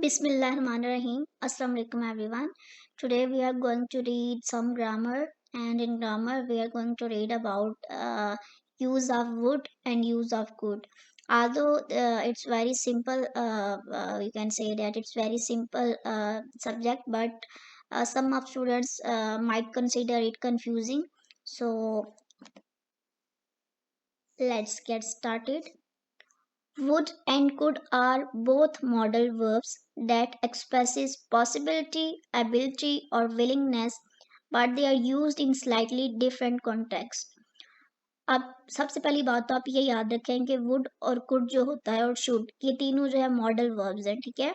Bismillahirrahmanirrahim. Assalamu alaikum everyone. Today we are going to read some grammar, and in grammar we are going to read about use of would and use of could. Although it's very simple, you can say that it's very simple subject, but some of students might consider it confusing. So let's get started. Would and could are both modal verbs that expresses possibility, ability or willingness, but they are used in slightly different context. अब सबसे पहली बात तो आप ये याद रखें कि would और could जो होता है और should ये तीनों जो है मॉडल verbs हैं, ठीक है।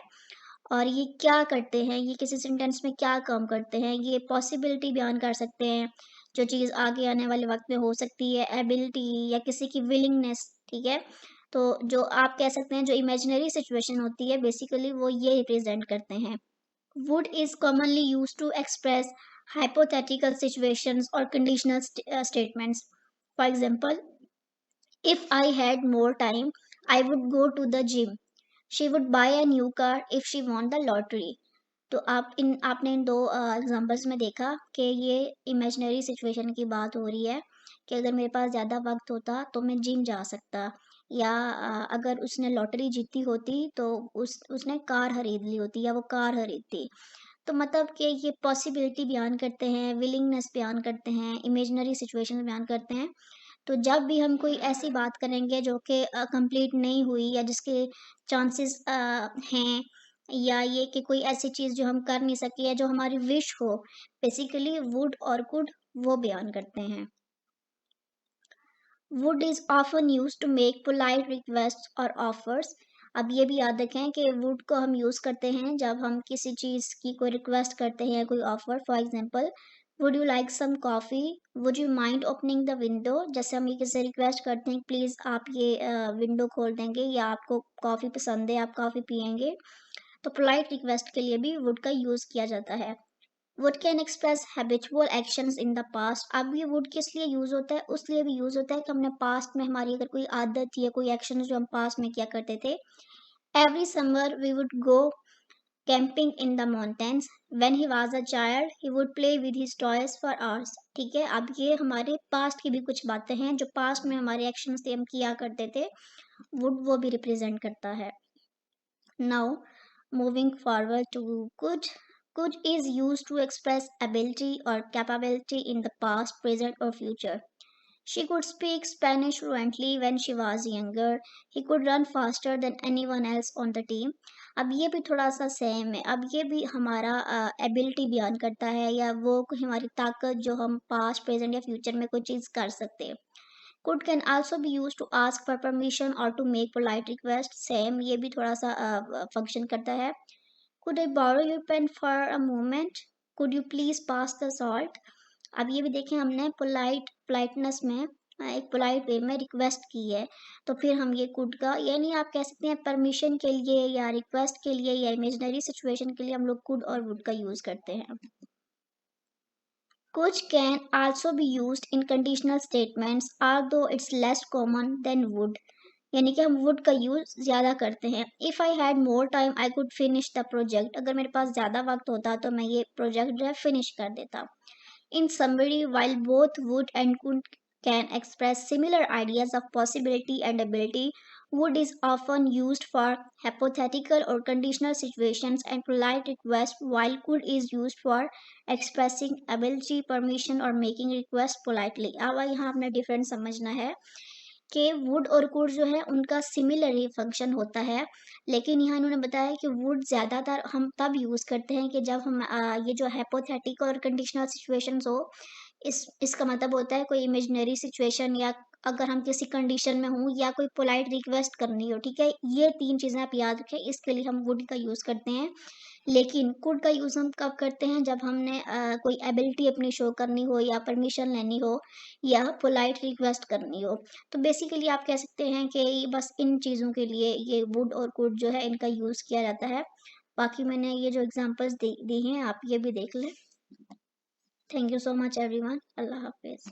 और ये क्या करते हैं, ये किसी सेंटेंस में क्या काम करते हैं, ये पॉसिबिलिटी बयान कर सकते हैं जो चीज़ आगे आने वाले वक्त में हो सकती है, एबिलिटी या किसी की विलिंगनेस, ठीक है। तो जो आप कह सकते हैं जो इमेजिनरी सिचुएशन होती है बेसिकली वो ये रिप्रेजेंट करते हैं। Would is commonly use to express hypothetical situations or conditional statements. For example, if I had more time, I would go to the gym. She would buy a new car if she won the lottery. तो आपने इन दो examples में देखा कि ये imaginary situation की बात हो रही है कि अगर मेरे पास ज़्यादा वक्त होता तो मैं जिम जा सकता, या अगर उसने लॉटरी जीती होती तो उसने कार खरीद ली होती या वो कार खरीदती। तो मतलब कि ये पॉसिबिलिटी बयान करते हैं, विलिंगनेस बयान करते हैं, इमेजिनरी सिचुएशन बयान करते हैं। तो जब भी हम कोई ऐसी बात करेंगे जो कि कंप्लीट नहीं हुई या जिसके चांसेस हैं, या ये कि कोई ऐसी चीज़ जो हम कर नहीं सके या जो हमारी विश हो, बेसिकली वुड और कुड वो बयान करते हैं। Would is often use to make polite request और ऑफर्स। अब ये भी याद रखें कि वुड को हम यूज़ करते हैं जब हम किसी चीज़ की कोई रिक्वेस्ट करते हैं या कोई offer. For example, would you like some coffee, would you mind opening the window. जैसे हम ये किसी रिक्वेस्ट करते हैं प्लीज़ आप ये विंडो खोल देंगे या आपको कॉफ़ी पसंद है, आप कॉफ़ी पियेंगे। तो पोलाइट रिक्वेस्ट के लिए भी वुड का यूज़ किया जाता है। Would can express habitual actions in the past. अब ये वुड किस लिए यूज़ होता है, उस लिए भी यूज़ होता है कि हमने पास्ट में हमारी अगर कोई आदत थी या कोई एक्शन जो हम पास्ट में किया करते थे। Every summer we would go camping in the mountains. When he was a child he would play with his toys for hours. ठीक है, अब ये हमारे पास्ट की भी कुछ बातें हैं जो पास्ट में हमारे एक्शंस थे, हम किया करते थे। वुड वो भी रिप्रेजेंट करता है। Now, moving forward to could. Could is used to express ability or capability in the past, present, or future. She could speak Spanish fluently when she was younger. He could run faster than anyone else on the team. अब ये भी थोड़ा सा same है। अब ये भी हमारा एबिलिटी बयान करता है या वो कोई हमारी ताकत जो हम पास्ट, प्रेजेंट या फ्यूचर में कोई चीज़ कर सकते हैं। Could can also be used to ask for permission or to make polite request. Same, ये भी थोड़ा सा फंक्शन करता है। Could I borrow your pen for a moment? Could you please pass the salt? अब ये भी देखें, हमने पोलाइटनेस में एक पोलाइट वे में रिक्वेस्ट की है, तो फिर हम ये कुड का, यानी आप कह सकते हैं परमिशन के लिए या रिक्वेस्ट के लिए या इमेजिनरी सिचुएशन के लिए हम लोग कुड और वुड का यूज करते हैं। Could can also be used in conditional statements, although it's less common than would. यानी कि हम would का यूज ज्यादा करते हैं। If I had more time, I could finish the project. अगर मेरे पास ज्यादा वक्त होता तो मैं ये प्रोजेक्ट जो है फिनिश कर देता। In summary, while both would and could can express similar ideas of possibility and ability, would is often used for hypothetical or conditional situations and polite requests, while could is used for expressing ability, permission or making request politely. अब यहाँ हमने difference समझना है कि would और could जो है उनका सिमिलर ही फंक्शन होता है, लेकिन यहाँ इन्होंने बताया कि वुड ज़्यादातर हम तब यूज़ करते हैं कि जब हम ये जो हाइपोथेटिकल और कंडीशनल सिचुएशंस हो। इसका मतलब होता है कोई इमेजिनरी सिचुएशन, या अगर हम किसी कंडीशन में हों या कोई पोलाइट रिक्वेस्ट करनी हो, ठीक है। ये तीन चीज़ें आप याद रखें, इसके लिए हम वुड का यूज़ करते हैं। लेकिन कुड का यूज़ हम कब करते हैं, जब हमने कोई एबिलिटी अपनी शो करनी हो या परमिशन लेनी हो या पोलाइट रिक्वेस्ट करनी हो। तो बेसिकली आप कह सकते हैं कि बस इन चीज़ों के लिए ये वुड और कुड जो है इनका यूज़ किया जाता है। बाकी मैंने ये जो एग्जांपल्स दी हैं आप ये भी देख लें। Thank you so much everyone. Allah हाफिज़।